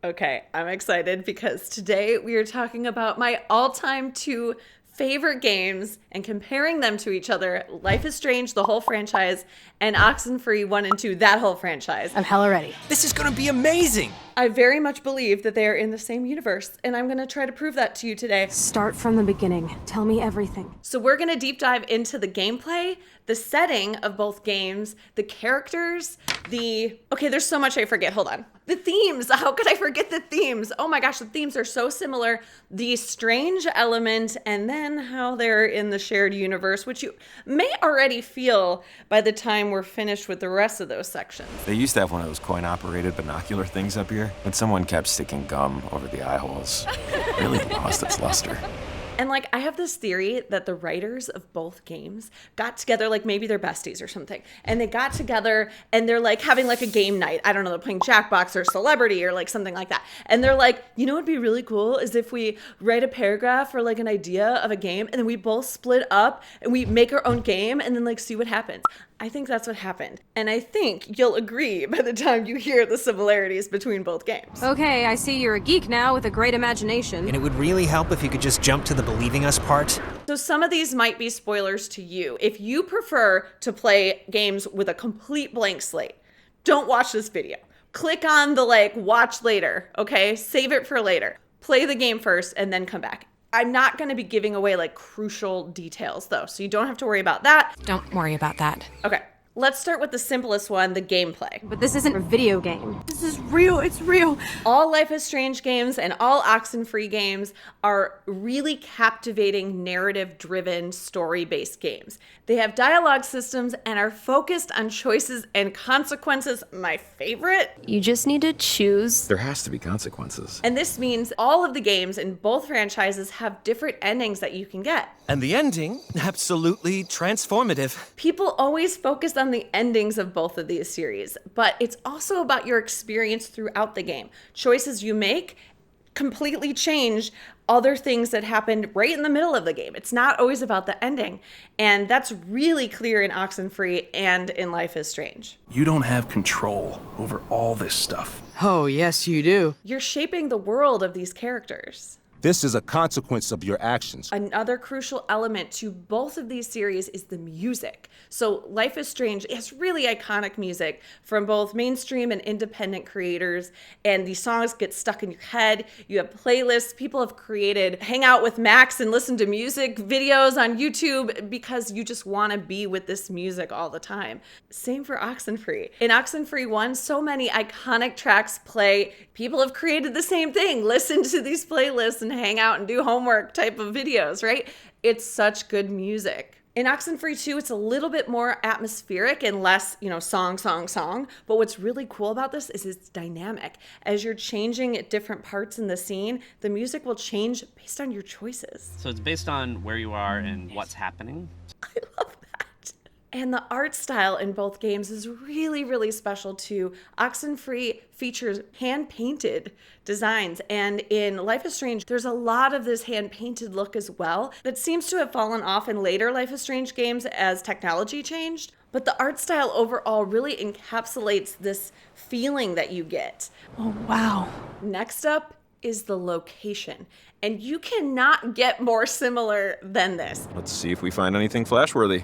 Okay, I'm excited because today we are talking about my all-time two favorite games and comparing them to each other. Life is Strange, the whole franchise, and OxenFree 1 and 2, that whole franchise. I'm hella ready. This is gonna be amazing! I very much believe that they are in the same universe, and I'm gonna try to prove that to you today. Start from the beginning. Tell me everything. So we're gonna deep dive into the gameplay, the setting of both games, the characters, okay, there's so much I forget, hold on. The themes, how could I forget the themes? Oh my gosh, the themes are so similar. The strange element, and then how they're in the shared universe, which you may already feel by the time we're finished with the rest of those sections. They used to have one of those coin-operated binocular things up here, but someone kept sticking gum over the eye holes. It really lost its luster. And like, I have this theory that the writers of both games got together, like maybe they're besties or something, and they got together and they're like having like a game night. I don't know, they're playing Jackbox or Celebrity or like something like that. And they're like, you know what'd be really cool is if we write a paragraph or like an idea of a game and then we both split up and we make our own game and then like see what happens. I think that's what happened. And I think you'll agree by the time you hear the similarities between both games. Okay, I see you're a geek now with a great imagination. And it would really help if you could just jump to the believing us part. So some of these might be spoilers to you. If you prefer to play games with a complete blank slate, don't watch this video. Click on the like watch later, okay? Save it for later. Play the game first and then come back. I'm not going to be giving away like crucial details though, so you don't have to worry about that. Don't worry about that. Okay, let's start with the simplest one, the gameplay. But this isn't a video game. This is real, it's real. All Life is Strange games and all Oxenfree games are really captivating, narrative-driven, story-based games. They have dialogue systems and are focused on choices and consequences, my favorite. You just need to choose. There has to be consequences. And this means all of the games in both franchises have different endings that you can get. And the ending, absolutely transformative. People always focus on the endings of both of these series, but it's also about your experience throughout the game. Choices you make completely change other things that happened right in the middle of the game. It's not always about the ending. And that's really clear in Oxenfree and in Life is Strange. You don't have control over all this stuff. Oh, yes, you do. You're shaping the world of these characters. This is a consequence of your actions. Another crucial element to both of these series is the music. So Life is Strange has really iconic music from both mainstream and independent creators, and these songs get stuck in your head. You have playlists. People have created hang out with Max and listen to music videos on YouTube because you just want to be with this music all the time. Same for Oxenfree. In Oxenfree 1, so many iconic tracks play. People have created the same thing. Listen to these playlists and hang out and do homework type of videos, right? It's such good music. In Oxenfree 2, it's a little bit more atmospheric and less, song. But what's really cool about this is it's dynamic. As you're changing at different parts in the scene, the music will change based on your choices. So it's based on where you are and what's happening? I love that. And the art style in both games is really, really special too. Oxenfree features hand-painted designs, and in Life is Strange, there's a lot of this hand-painted look as well that seems to have fallen off in later Life is Strange games as technology changed. But the art style overall really encapsulates this feeling that you get. Oh, wow. Next up is the location. And you cannot get more similar than this. Let's see if we find anything flashworthy.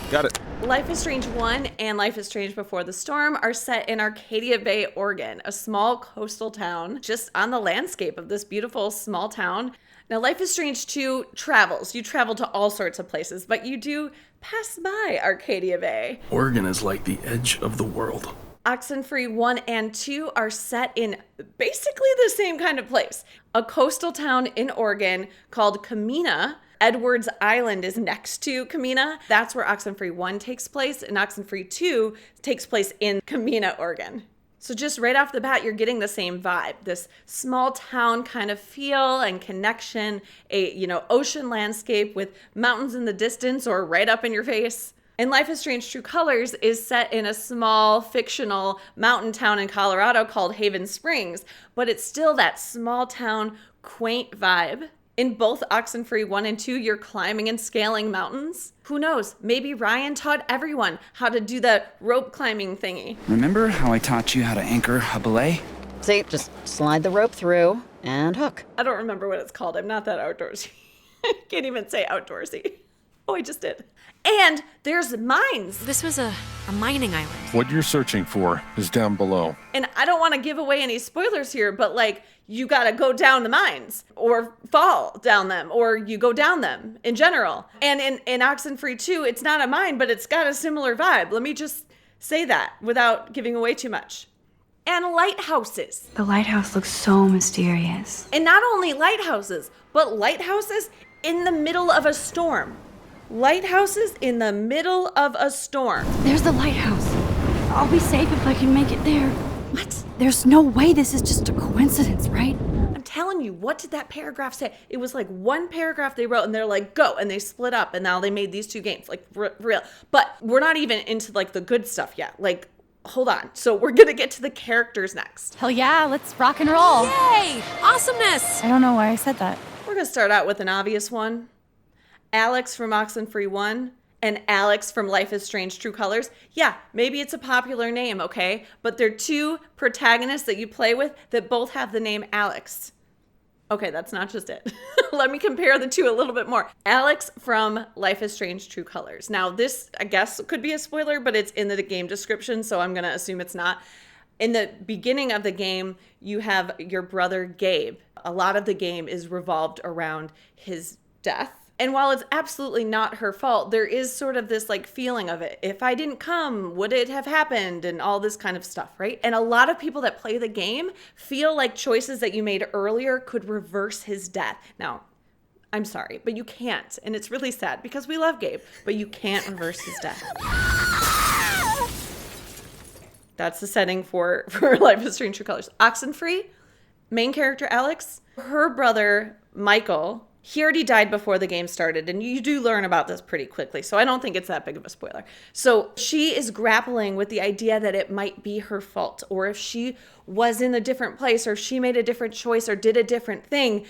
Got it. Life is Strange 1 and Life is Strange Before the Storm are set in Arcadia Bay, Oregon, a small coastal town just on the landscape of this beautiful small town. Now, Life is Strange 2 travels. You travel to all sorts of places, but you do pass by Arcadia Bay. Oregon is like the edge of the world. Oxenfree 1 and 2 are set in basically the same kind of place. A coastal town in Oregon called Camina. Edwards Island is next to Camina. That's where Oxenfree 1 takes place, and Oxenfree 2 takes place in Camina, Oregon. So just right off the bat, you're getting the same vibe, this small town kind of feel and connection, ocean landscape with mountains in the distance or right up in your face. And Life is Strange True Colors is set in a small fictional mountain town in Colorado called Haven Springs, but it's still that small town, quaint vibe. In both Oxenfree 1 and 2, you're climbing and scaling mountains. Who knows? Maybe Ryan taught everyone how to do the rope climbing thingy. Remember how I taught you how to anchor a belay? See, just slide the rope through and hook. I don't remember what it's called. I'm not that outdoorsy. Can't even say outdoorsy. Oh, I just did. And there's mines. This was a mining island. What you're searching for is down below. And I don't want to give away any spoilers here, but like, you got to go down the mines or fall down them, or you go down them in general. And in OxenFree 2, it's not a mine, but it's got a similar vibe. Let me just say that without giving away too much. And lighthouses. The lighthouse looks so mysterious. And not only lighthouses, but lighthouses in the middle of a storm. Lighthouses in the middle of a storm. There's the lighthouse. I'll be safe if I can make it there. What? There's no way this is just a coincidence, right? I'm telling you, what did that paragraph say? It was like one paragraph they wrote and they're like, go. And they split up and now they made these two games, like for real. But we're not even into like the good stuff yet. Like, hold on. So we're going to get to the characters next. Hell yeah, let's rock and roll. Yay! Awesomeness! I don't know why I said that. We're going to start out with an obvious one. Alex from OxenFree 1 and Alex from Life is Strange True Colors. Yeah, maybe it's a popular name, okay? But they're two protagonists that you play with that both have the name Alex. Okay, that's not just it. Let me compare the two a little bit more. Alex from Life is Strange True Colors. Now, this, I guess, could be a spoiler, but it's in the game description, so I'm going to assume it's not. In the beginning of the game, you have your brother Gabe. A lot of the game is revolved around his death. And while it's absolutely not her fault, there is sort of this like feeling of it. If I didn't come, would it have happened? And all this kind of stuff, right? And a lot of people that play the game feel like choices that you made earlier could reverse his death. Now, I'm sorry, but you can't. And it's really sad because we love Gabe, but you can't reverse his death. That's the setting for Life is Strange True Colors. OxenFree, main character Alex, her brother Michael, he already died before the game started, and you do learn about this pretty quickly, so I don't think it's that big of a spoiler. So she is grappling with the idea that it might be her fault, or if she was in a different place, or if she made a different choice, or did a different thing,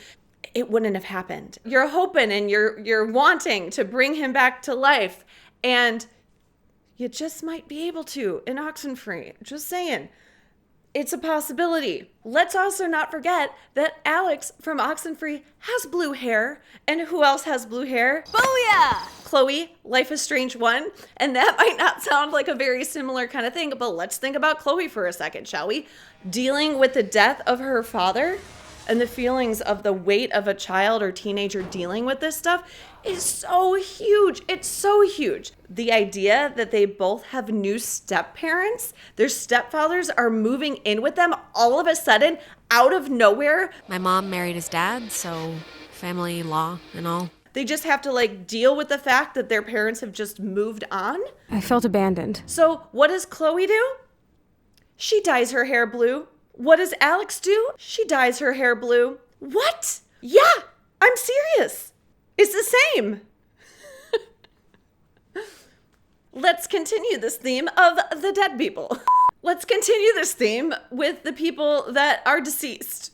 it wouldn't have happened. You're hoping and you're wanting to bring him back to life, and you just might be able to in Oxenfree. Just saying. It's a possibility. Let's also not forget that Alex from Oxenfree has blue hair. And who else has blue hair? Booyah! Chloe, Life is Strange 1. And that might not sound like a very similar kind of thing, but let's think about Chloe for a second, shall we? Dealing with the death of her father and the feelings of the weight of a child or teenager dealing with this stuff is so huge. It's so huge. The idea that they both have new step-parents, their stepfathers are moving in with them all of a sudden, out of nowhere. My mom married his dad, so family law and all. They just have to like deal with the fact that their parents have just moved on. I felt abandoned. So what does Chloe do? She dyes her hair blue. What does Alex do? She dyes her hair blue. What? Yeah, I'm serious. It's the same. Let's continue this theme of the dead people. Let's continue this theme with the people that are deceased.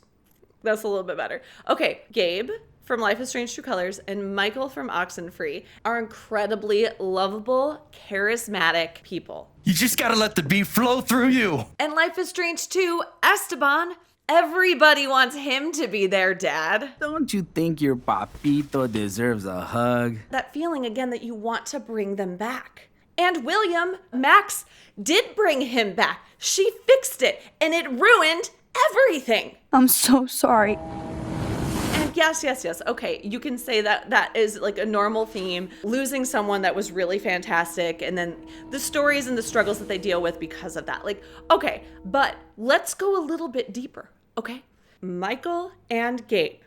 That's a little bit better. Okay, Gabe from Life is Strange True Colors and Michael from Oxenfree are incredibly lovable, charismatic people. You just gotta let the beef flow through you. And Life is Strange 2, Esteban, everybody wants him to be their dad. Don't you think your papito deserves a hug? That feeling again that you want to bring them back. And William, Max did bring him back. She fixed it and it ruined everything. I'm so sorry. And yes. Okay, you can say that that is like a normal theme, losing someone that was really fantastic, and then the stories and the struggles that they deal with because of that. Like, okay, but let's go a little bit deeper, okay? Michael and Gabe,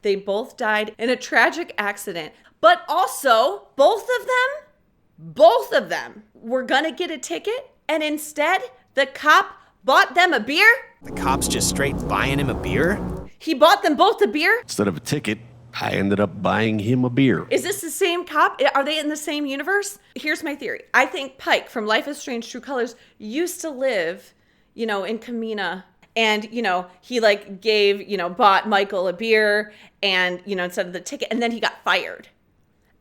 they both died in a tragic accident, but also both of them were gonna get a ticket, and instead the cop bought them a beer. The cop's just straight buying him a beer? He bought them both a beer? Instead of a ticket, I ended up buying him a beer. Is this the same cop? Are they in the same universe? Here's my theory. I think Pike from Life is Strange True Colors used to live, in Kamina. And, he like gave, bought Michael a beer and, instead of the ticket, and then he got fired.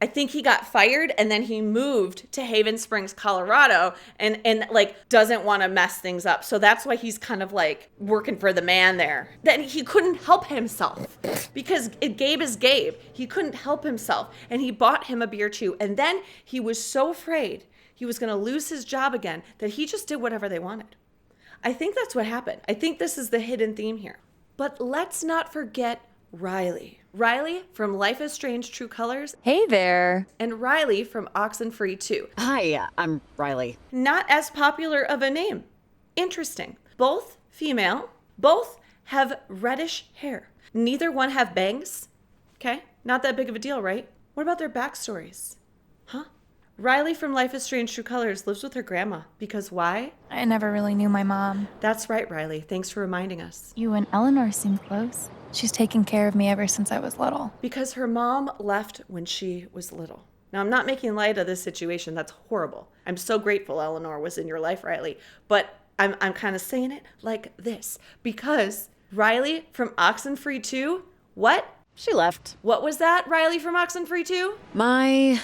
I think he got fired and then he moved to Haven Springs, Colorado, and like doesn't want to mess things up. So that's why he's kind of like working for the man there. Then he couldn't help himself because Gabe is Gabe. He couldn't help himself, and he bought him a beer too. And then he was so afraid he was going to lose his job again that he just did whatever they wanted. I think that's what happened. I think this is the hidden theme here. But let's not forget Riley. Riley from Life is Strange True Colors. Hey there. And Riley from OxenFree II. Hi, I'm Riley. Not as popular of a name. Interesting. Both female, both have reddish hair. Neither one have bangs. Okay, not that big of a deal, right? What about their backstories? Huh? Riley from Life is Strange True Colors lives with her grandma. Because why? I never really knew my mom. That's right, Riley. Thanks for reminding us. You and Eleanor seem close. She's taken care of me ever since I was little. Because her mom left when she was little. Now, I'm not making light of this situation. That's horrible. I'm so grateful Eleanor was in your life, Riley. But I'm kind of saying it like this. Because Riley from OxenFree II, what? She left. What was that, Riley from OxenFree II? My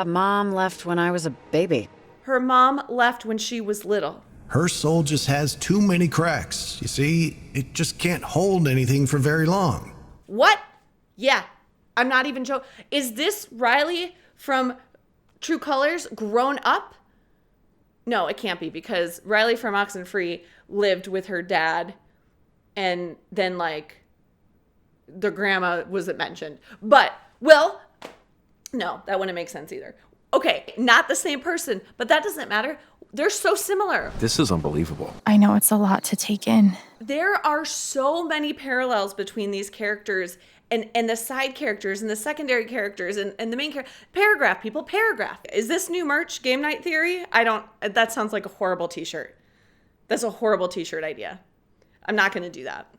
mom left when I was a baby. Her mom left when she was little. Her soul just has too many cracks. You see, it just can't hold anything for very long. What? Yeah, I'm not even joking. Is this Riley from True Colors grown up? No, it can't be, because Riley from OxenFree lived with her dad, and then like the grandma wasn't mentioned. But, well, no, that wouldn't make sense either. Okay, not the same person, but that doesn't matter. They're so similar. This is unbelievable. I know it's a lot to take in. There are so many parallels between these characters and the side characters and the secondary characters and the main character. Paragraph, people, paragraph. Is this new merch, Game Night Theory? That sounds like a horrible t-shirt. That's a horrible t-shirt idea. I'm not going to do that.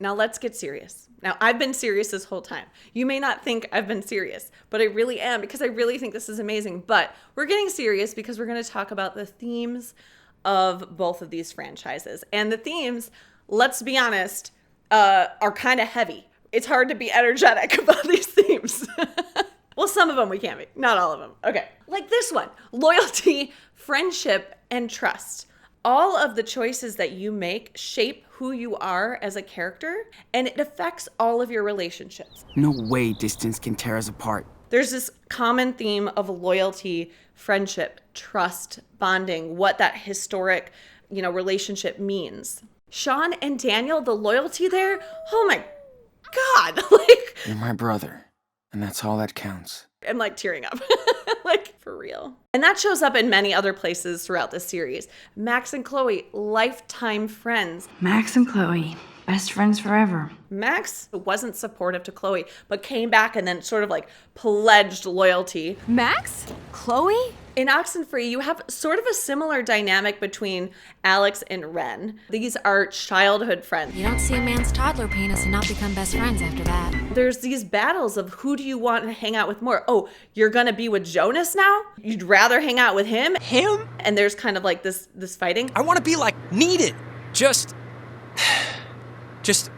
Now let's get serious. Now, I've been serious this whole time. You may not think I've been serious, but I really am, because I really think this is amazing. But we're getting serious because we're going to talk about the themes of both of these franchises. And the themes, let's be honest, are kind of heavy. It's hard to be energetic about these themes. Well, some of them we can be, not all of them. Okay, like this one: loyalty, friendship, and trust. All of the choices that you make shape who you are as a character, and it affects all of your relationships. No way distance can tear us apart. There's this common theme of loyalty, friendship, trust, bonding, what that historic, relationship means. Sean and Daniel, the loyalty there, oh my God, You're my brother, and that's all that counts. I'm like tearing up. Like, for real. And that shows up in many other places throughout the series. Max and Chloe, lifetime friends. Max and Chloe, best friends forever. Max wasn't supportive to Chloe, but came back and then sort of like pledged loyalty. Max? Chloe? In Oxenfree, you have sort of a similar dynamic between Alex and Ren. These are childhood friends. You don't see a man's toddler penis and not become best friends after that. There's these battles of who do you want to hang out with more? Oh, you're gonna be with Jonas now? You'd rather hang out with him? Him? And there's kind of like this fighting. I want to be like needed. Just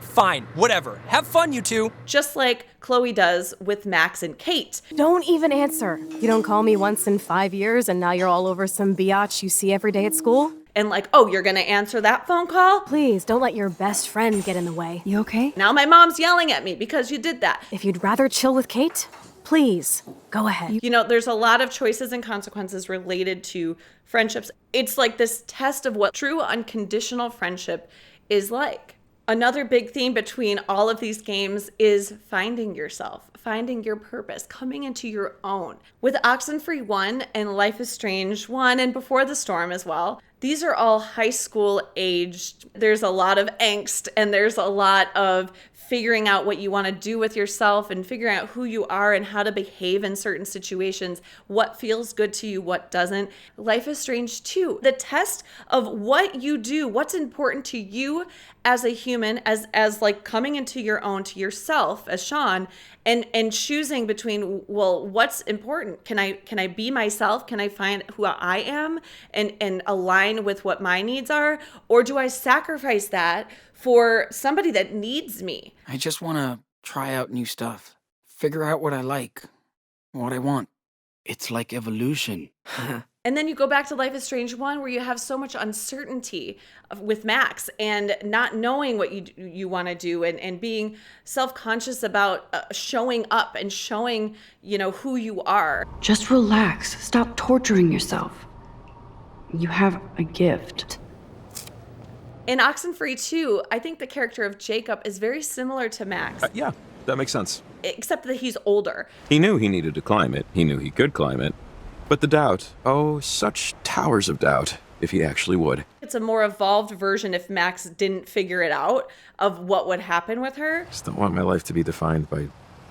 fine. Whatever. Have fun, you two. Just like Chloe does with Max and Kate. Don't even answer. You don't call me once in 5 years and now you're all over some biatch you see every day at school? And like, oh, you're gonna answer that phone call? Please, don't let your best friend get in the way. You okay? Now my mom's yelling at me because you did that. If you'd rather chill with Kate, please, go ahead. There's a lot of choices and consequences related to friendships. It's like this test of what true unconditional friendship is like. Another big theme between all of these games is finding yourself, finding your purpose, coming into your own. With Oxenfree 1 and Life is Strange 1 and Before the Storm as well, these are all high school aged. There's a lot of angst and there's a lot of figuring out what you want to do with yourself and figuring out who you are and how to behave in certain situations, what feels good to you, what doesn't. Life is Strange 2, the test of what you do, what's important to you as a human, as like coming into your own, to yourself as Sean, and choosing between, well, what's important? Can I be myself? Can I find who I am and align with what my needs are? Or do I sacrifice that for somebody that needs me? I just want to try out new stuff. Figure out what I like. what I want. It's like evolution. And then you go back to Life is Strange 1, where you have so much uncertainty with Max and not knowing what you want to do and being self-conscious about showing up and showing, who you are. Just relax. Stop torturing yourself. You have a gift. In OxenFree 2, I think the character of Jacob is very similar to Max. Yeah, that makes sense. Except that he's older. He knew he needed to climb it. He knew he could climb it. But the doubt, such towers of doubt, if he actually would. It's a more evolved version if Max didn't figure it out of what would happen with her. Just don't want my life to be defined by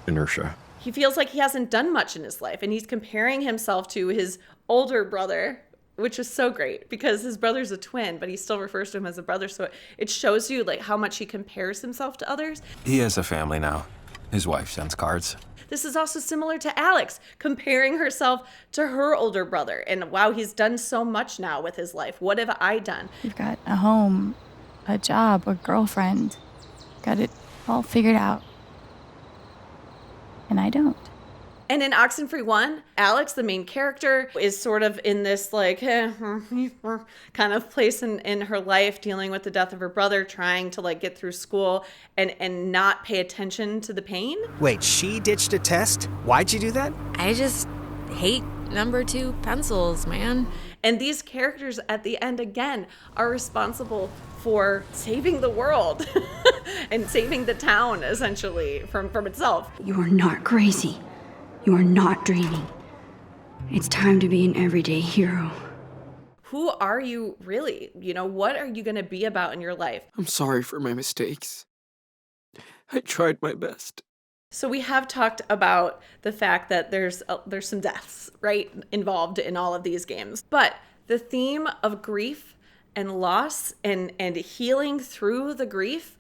inertia. He feels like he hasn't done much in his life, and he's comparing himself to his older brother, which is so great because his brother's a twin, but he still refers to him as a brother. So it shows you like how much he compares himself to others. He has a family now. His wife sends cards. This is also similar to Alex, comparing herself to her older brother. And wow, he's done so much now with his life. What have I done? You've got a home, a job, a girlfriend. Got it all figured out. And I don't. And in OxenFree 1, Alex, the main character, is sort of in this like kind of place in her life, dealing with the death of her brother, trying to like get through school and not pay attention to the pain. Wait, she ditched a test? Why'd you do that? I just hate number 2 pencils, man. And these characters at the end, again, are responsible for saving the world and saving the town, essentially, from itself. You are not crazy. You are not dreaming. It's time to be an everyday hero. Who are you really? What are you going to be about in your life? I'm sorry for my mistakes. I tried my best. So we have talked about the fact that there's some deaths, right, involved in all of these games. But the theme of grief and loss and healing through the grief,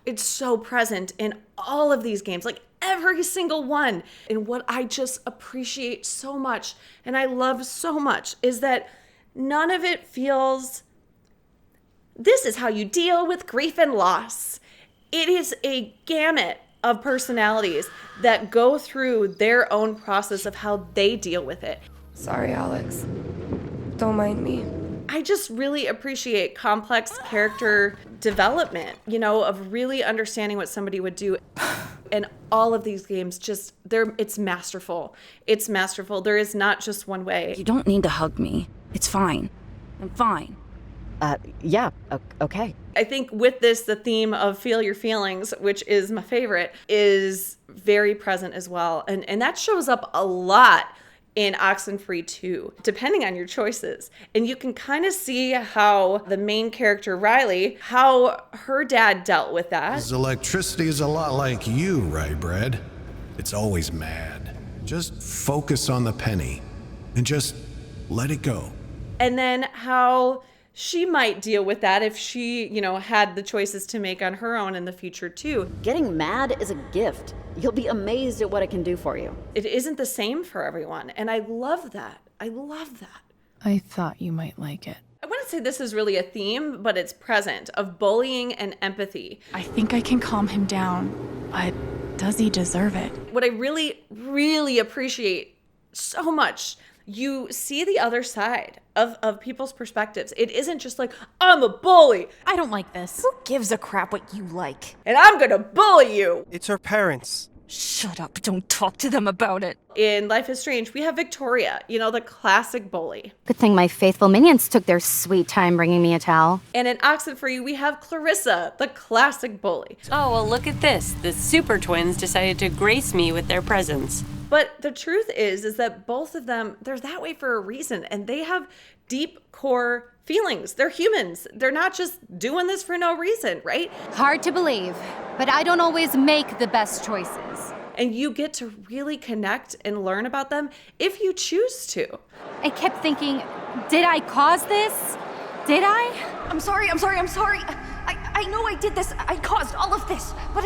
it's so present in all of these games. Like every single one. And what I just appreciate so much and I love so much is that none of it feels, this is how you deal with grief and loss. It is a gamut of personalities that go through their own process of how they deal with it. Sorry, Alex. Don't mind me. I just really appreciate complex character development, of really understanding what somebody would do. And all of these games it's masterful. It's masterful. There is not just one way. You don't need to hug me. It's fine. I'm fine. Yeah, okay. I think with this, the theme of feel your feelings, which is my favorite, is very present as well. And that shows up a lot in OxenFree 2, depending on your choices. And you can kind of see how the main character, Riley, how her dad dealt with that. His electricity is a lot like you, right, Brad? It's always mad. Just focus on the penny and just let it go. And then how she might deal with that if she, had the choices to make on her own in the future too. Getting mad is a gift. You'll be amazed at what it can do for you. It isn't the same for everyone. And I love that. I love that. I thought you might like it. I wouldn't say this is really a theme, but it's present, of bullying and empathy. I think I can calm him down, but does he deserve it? What I really, really appreciate so much, you see the other side of people's perspectives. It isn't just like, I'm a bully. I don't like this. Who gives a crap what you like? And I'm gonna bully you. It's her parents. Shut up, don't talk to them about it. In Life is Strange, we have Victoria, the classic bully. Good thing my faithful minions took their sweet time bringing me a towel. And in OxenFree, we have Clarissa, the classic bully. Oh, well, look at this. The super twins decided to grace me with their presence. But the truth is that both of them, they're that way for a reason, and they have deep core feelings. They're humans. They're not just doing this for no reason, right? Hard to believe, but I don't always make the best choices. And you get to really connect and learn about them if you choose to. I kept thinking, did I cause this? Did I? I'm sorry. I know I did this. I caused all of this, but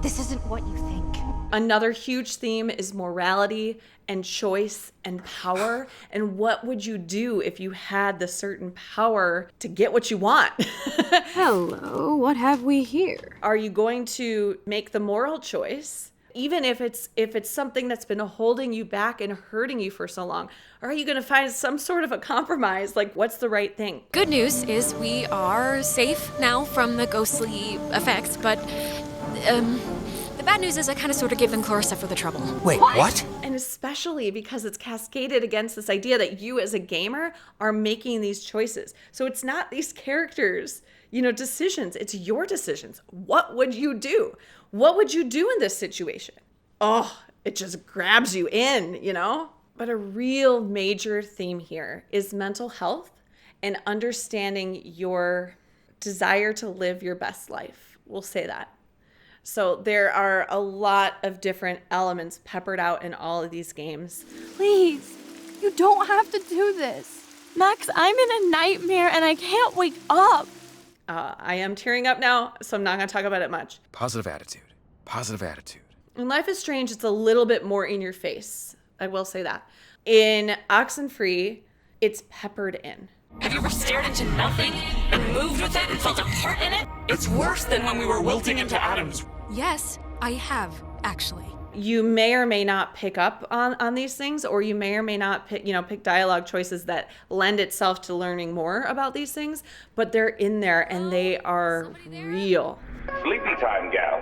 this isn't what you think. Another huge theme is morality and choice and power. And what would you do if you had the certain power to get what you want? Hello, what have we here? Are you going to make the moral choice Even if it's something that's been holding you back and hurting you for so long, are you going to find some sort of a compromise? Like, what's the right thing? Good news is we are safe now from the ghostly effects, but the bad news is I kind of sort of gave them Clarissa for the trouble. Wait, what? And especially because it's cascaded against this idea that you as a gamer are making these choices. So it's not these characters, decisions. It's your decisions. What would you do? What would you do in this situation? Oh, it just grabs you in, But a real major theme here is mental health and understanding your desire to live your best life. We'll say that. So there are a lot of different elements peppered out in all of these games. Please, you don't have to do this. Max, I'm in a nightmare and I can't wake up. I am tearing up now, so I'm not going to talk about it much. Positive attitude. Positive attitude. In Life is Strange, it's a little bit more in your face. I will say that. In OxenFree, it's peppered in. Have you ever stared into nothing and moved with it and felt a part in it? It's worse than when we were wilting into atoms. Yes, I have, actually. You may or may not pick up on these things, or you may or may not pick dialogue choices that lend itself to learning more about these things, but they're in there and they are real. Sleepy time, gal.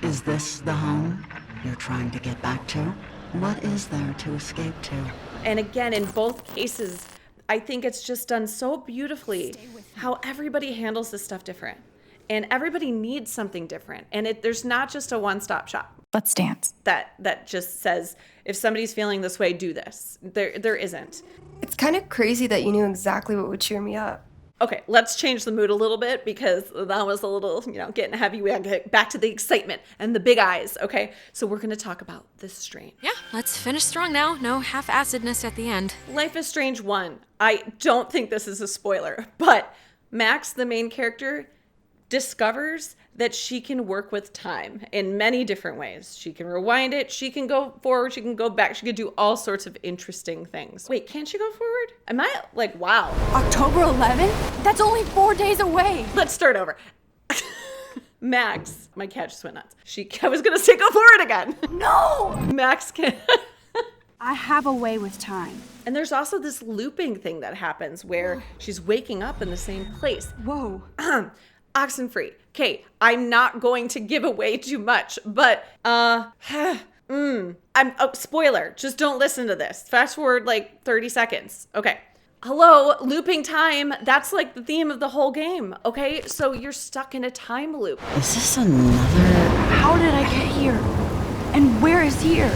Is this the home you're trying to get back to? What is there to escape to? And again, in both cases, I think it's just done so beautifully how everybody handles this stuff different. And everybody needs something different. And there's not just a one-stop shop. Let's dance. That just says, if somebody's feeling this way, do this. There isn't. It's kind of crazy that you knew exactly what would cheer me up. Okay, let's change the mood a little bit because that was a little, getting heavy. We gotta get back to the excitement and the big eyes, okay? So we're gonna talk about this strain. Yeah, let's finish strong now. No half-acidness at the end. Life is Strange 1. I don't think this is a spoiler, but Max, the main character, discovers that she can work with time in many different ways. She can rewind it, she can go forward, she can go back, she can do all sorts of interesting things. Wait, can she go forward? Am I like, wow. October 11th? That's only 4 days away. Let's start over. Max, my cat just went nuts. I was gonna say go forward again. No! Max can. I have a way with time. And there's also this looping thing that happens where she's waking up in the same place. Whoa. OxenFree. Okay, I'm not going to give away too much, but spoiler. Just don't listen to this. Fast forward like 30 seconds. Okay. Hello, looping time. That's like the theme of the whole game. Okay, so you're stuck in a time loop. Is this another? How did I get here? And where is here?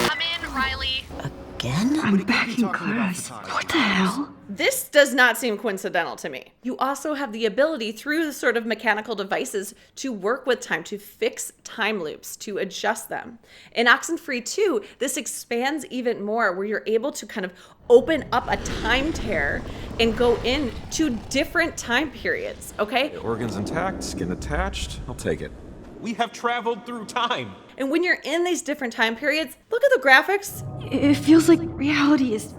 Come in, Riley. Again? I'm back in class. What the hell? This does not seem coincidental to me. You also have the ability through the sort of mechanical devices to work with time, to fix time loops, to adjust them. In OxenFree II, this expands even more where you're able to kind of open up a time tear and go into different time periods, okay? The organ's intact, skin attached. I'll take it. We have traveled through time. And when you're in these different time periods, look at the graphics. It feels like reality is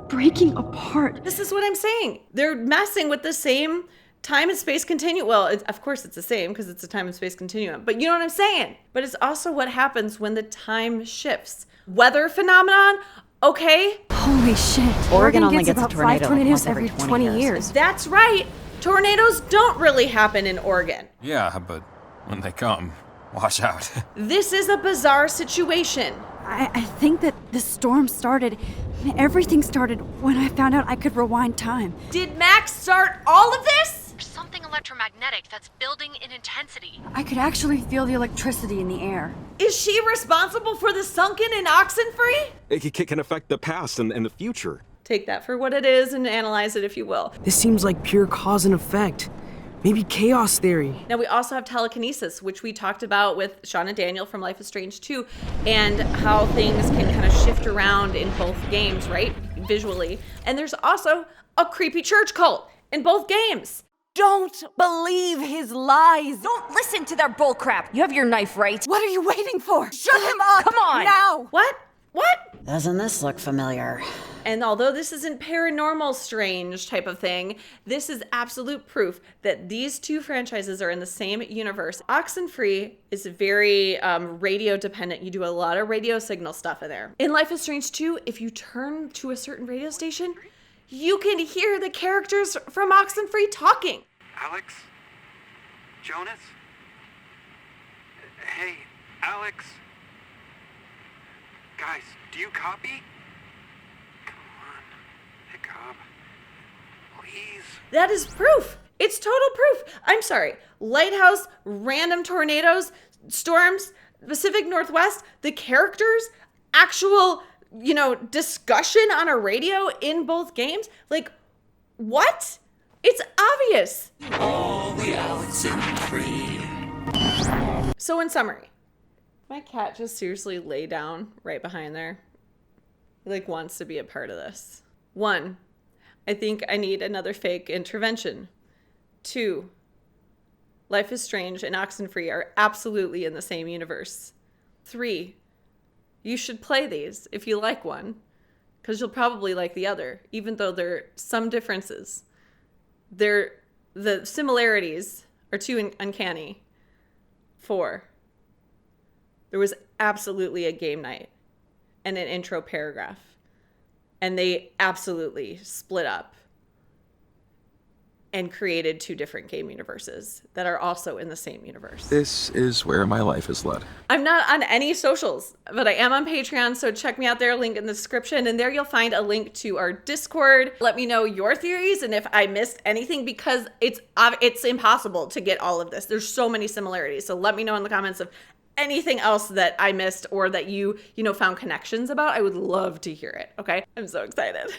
breaking apart. This is what I'm saying. They're messing with the same time and space continuum. Well, of course it's the same because it's a time and space continuum, but you know what I'm saying? But it's also what happens when the time shifts. Weather phenomenon, okay? Holy shit. Oregon only gets a tornado 5 tornadoes every 20 years. That's right. Tornadoes don't really happen in Oregon. Yeah, but when they come, watch out. This is a bizarre situation. I think that the storm started, everything started when I found out I could rewind time. Did Max start all of this? There's something electromagnetic that's building in intensity. I could actually feel the electricity in the air. Is she responsible for the sunken in OxenFree? It can affect the past and the future. Take that for what it is and analyze it if you will. This seems like pure cause and effect. Maybe chaos theory. Now we also have telekinesis, which we talked about with Sean and Daniel from Life is Strange 2, and how things can kind of shift around in both games, right? Visually. And there's also a creepy church cult in both games. Don't believe his lies. Don't listen to their bullcrap. You have your knife, right? What are you waiting for? Shut him up. Come on. Now. What? Doesn't this look familiar? And although this isn't paranormal strange type of thing, this is absolute proof that these two franchises are in the same universe. OxenFree is very radio dependent. You do a lot of radio signal stuff in there. In Life is Strange 2, if you turn to a certain radio station, you can hear the characters from OxenFree talking. Alex? Jonas? Hey, Alex? Guys, do you copy? Come on, pick up. Please. That is proof. It's total proof. I'm sorry. Lighthouse, random tornadoes, storms, Pacific Northwest, the characters, actual, discussion on a radio in both games. Like, what? It's obvious. All the Alex in 3. So in summary, my cat just seriously lay down right behind there. He wants to be a part of this. 1, I think I need another fake intervention. 2, Life is Strange and Oxenfree are absolutely in the same universe. 3, you should play these if you like one, because you'll probably like the other, even though there are some differences. The similarities are too uncanny. 4, there was absolutely a game night and an intro paragraph, and they absolutely split up and created 2 different game universes that are also in the same universe. This is where my life is led. I'm not on any socials, but I am on Patreon, so check me out there, link in the description, and there you'll find a link to our Discord. Let me know your theories and if I missed anything, because it's impossible to get all of this. There's so many similarities, so let me know in the comments of anything else that I missed or that you found connections about. I would love to hear it, okay? I'm so excited.